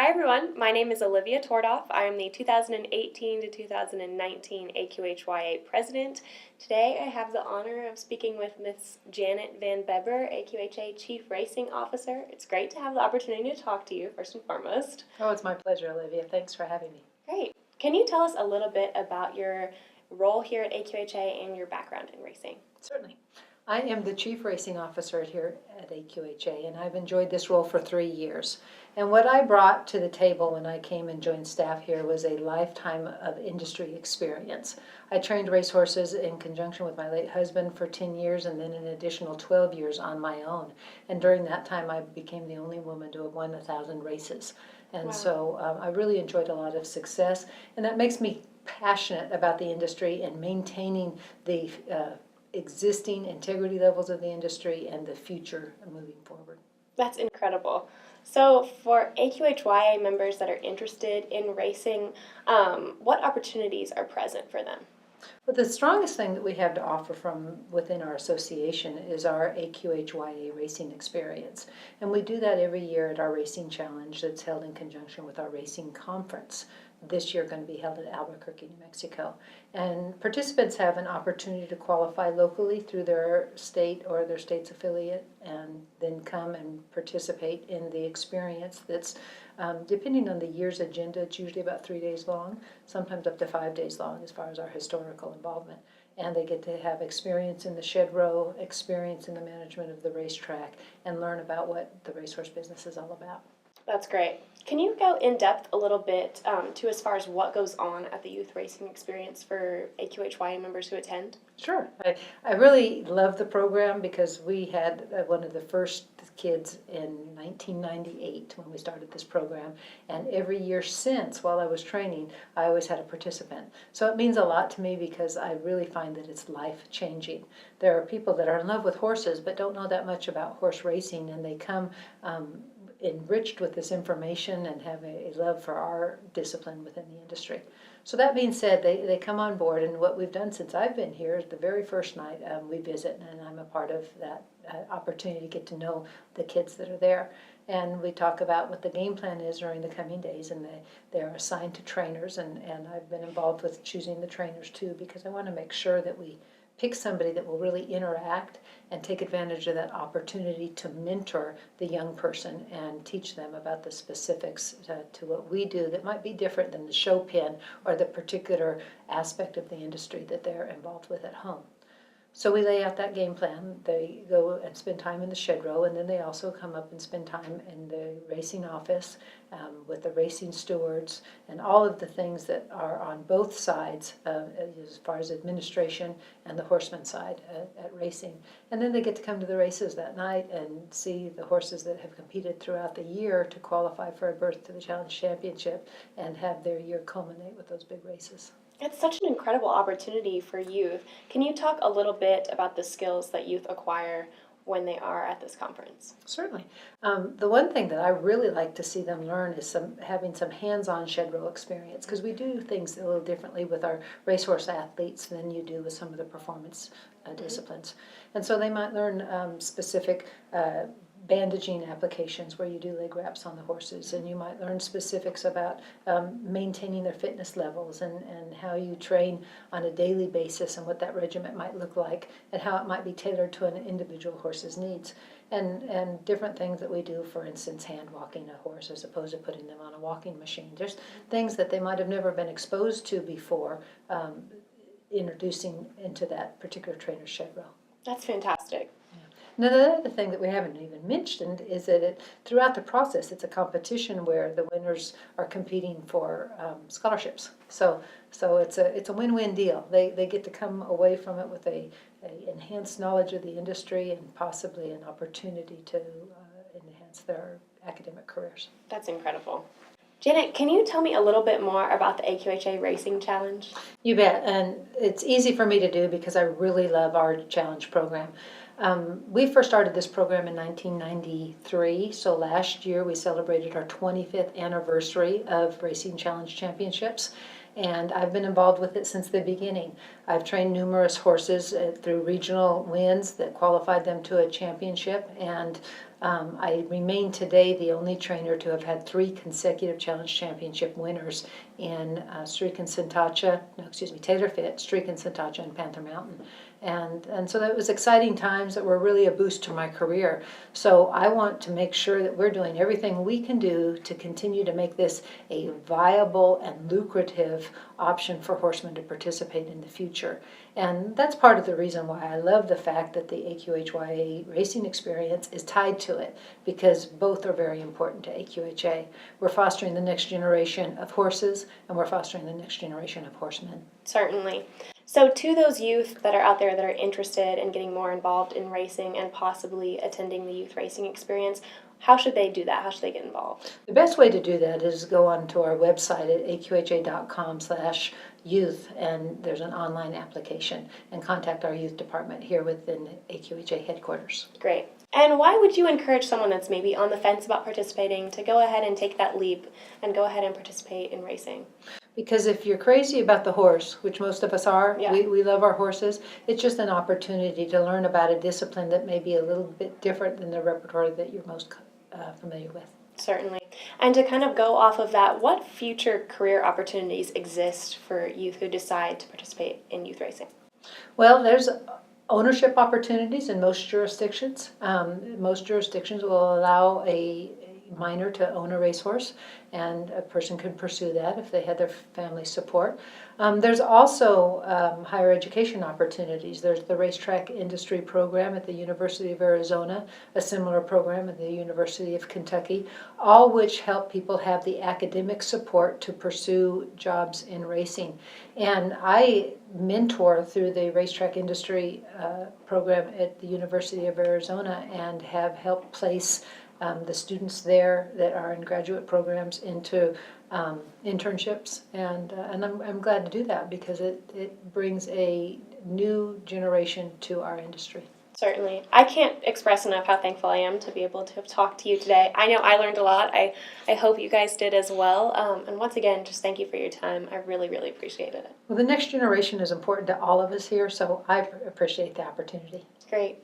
Hi everyone, my name is Olivia Tordoff. I am the 2018 to 2019 AQHYA President. Today I have the honor of speaking with Miss Janet VanBebber, AQHA Chief Racing Officer. It's great to have the opportunity to talk to you first and foremost. Oh, it's my pleasure, Olivia. Thanks for having me. Great. Can you tell us a little bit about your role here at AQHA and your background in racing? Certainly. I am the Chief Racing Officer here at AQHA, and I've enjoyed this role for 3 years. And what I brought to the table when I came and joined staff here was a lifetime of industry experience. I trained racehorses in conjunction with my late husband for 10 years and then an additional 12 years on my own. And during that time, I became the only woman to have won 1,000 races. And Wow. so I really enjoyed a lot of success, and that makes me passionate about the industry and maintaining the existing integrity levels of the industry and the future moving forward. That's incredible. So for AQHYA members that are interested in racing, what opportunities are present for them? But the strongest thing that we have to offer from within our association is our AQHYA Racing experience. And we do that every year at our Racing Challenge that's held in conjunction with our Racing Conference. This year going to be held at Albuquerque, New Mexico. And participants have an opportunity to qualify locally through their state or their state's affiliate and then come and participate in the experience that's, depending on the year's agenda, it's usually about 3 days long, sometimes up to 5 days long as far as our historical involvement. And they get to have experience in the shed row, experience in the management of the racetrack, and learn about what the racehorse business is all about. That's great. Can you go in depth a little bit to as far as what goes on at the youth racing experience for AQHYA members who attend? Sure. I really love the program because we had one of the first kids in 1998 when we started this program, and every year since, while I was training, I always had a participant. So it means a lot to me because I really find that it's life-changing. There are people that are in love with horses but don't know that much about horse racing, and they come enriched with this information and have a love for our discipline within the industry. So that being said, they come on board, and what we've done since I've been here is the very first night we visit, and I'm a part of that opportunity to get to know the kids that are there. And we talk about what the game plan is during the coming days, and they're assigned to trainers, and I've been involved with choosing the trainers too, because I want to make sure that we pick somebody that will really interact and take advantage of that opportunity to mentor the young person and teach them about the specifics to what we do that might be different than the show pen or the particular aspect of the industry that they're involved with at home. So we lay out that game plan. They go and spend time in the shed row, and then they also come up and spend time in the racing office with the racing stewards and all of the things that are on both sides as far as administration and the horseman side at racing. And then they get to come to the races that night and see the horses that have competed throughout the year to qualify for a berth to the Challenge Championship and have their year culminate with those big races. It's such an incredible opportunity for youth. Can you talk a little bit about the skills that youth acquire when they are at this conference? Certainly. The one thing that I really like to see them learn is having some hands-on shed row experience, because we do things a little differently with our racehorse athletes than you do with some of the performance disciplines. And so they might learn specific bandaging applications where you do leg wraps on the horses, and you might learn specifics about maintaining their fitness levels and how you train on a daily basis and what that regimen might look like and how it might be tailored to an individual horse's needs, and different things that we do, for instance, hand walking a horse as opposed to putting them on a walking machine. Just things that they might have never been exposed to before, introducing into that particular trainer's shed row. That's fantastic. Now, the other thing that we haven't even mentioned is that throughout the process, it's a competition where the winners are competing for scholarships. So it's a win-win deal. They get to come away from it with a enhanced knowledge of the industry and possibly an opportunity to enhance their academic careers. That's incredible. Janet, can you tell me a little bit more about the AQHA Racing Challenge? You bet, and it's easy for me to do because I really love our challenge program. We first started this program in 1993, so last year we celebrated our 25th anniversary of Racing Challenge Championships, and I've been involved with it since the beginning. I've trained numerous horses through regional wins that qualified them to a championship, and I remain today the only trainer to have had 3 consecutive Challenge Championship winners in Taylor Fit, Streak and Centacha, and Panther Mountain. And so that was exciting times that were really a boost to my career. So I want to make sure that we're doing everything we can do to continue to make this a viable and lucrative option for horsemen to participate in the future. And that's part of the reason why I love the fact that the AQHYA racing experience is tied to it, because both are very important to AQHA. We're fostering the next generation of horses, and we're fostering the next generation of horsemen. Certainly. So to those youth that are out there that are interested in getting more involved in racing and possibly attending the youth racing experience, how should they do that? How should they get involved? The best way to do that is go onto our website at aqha.com/youth, and there's an online application, and contact our youth department here within AQHA headquarters. Great. And why would you encourage someone that's maybe on the fence about participating to go ahead and take that leap and go ahead and participate in racing? Because if you're crazy about the horse, which most of us are, Yeah. we love our horses, it's just an opportunity to learn about a discipline that may be a little bit different than the repertoire that you're most familiar with. Certainly. And to kind of go off of that, what future career opportunities exist for youth who decide to participate in youth racing? Well, there's ownership opportunities in most jurisdictions. Most jurisdictions will allow a minor to own a racehorse, and a person can pursue that if they had their family support. There's also higher education opportunities. There's the racetrack industry program at the University of Arizona, a similar program at the University of Kentucky, all which help people have the academic support to pursue jobs in racing. And I mentor through the racetrack industry program at the University of Arizona, and have helped place the students there that are in graduate programs into internships, and I'm glad to do that, because it brings a new generation to our industry. Certainly. I can't express enough how thankful I am to be able to talk to you today. I know I learned a lot. I hope you guys did as well. And once again, just thank you for your time. I really, really appreciated it. Well, the next generation is important to all of us here, so I appreciate the opportunity. Great.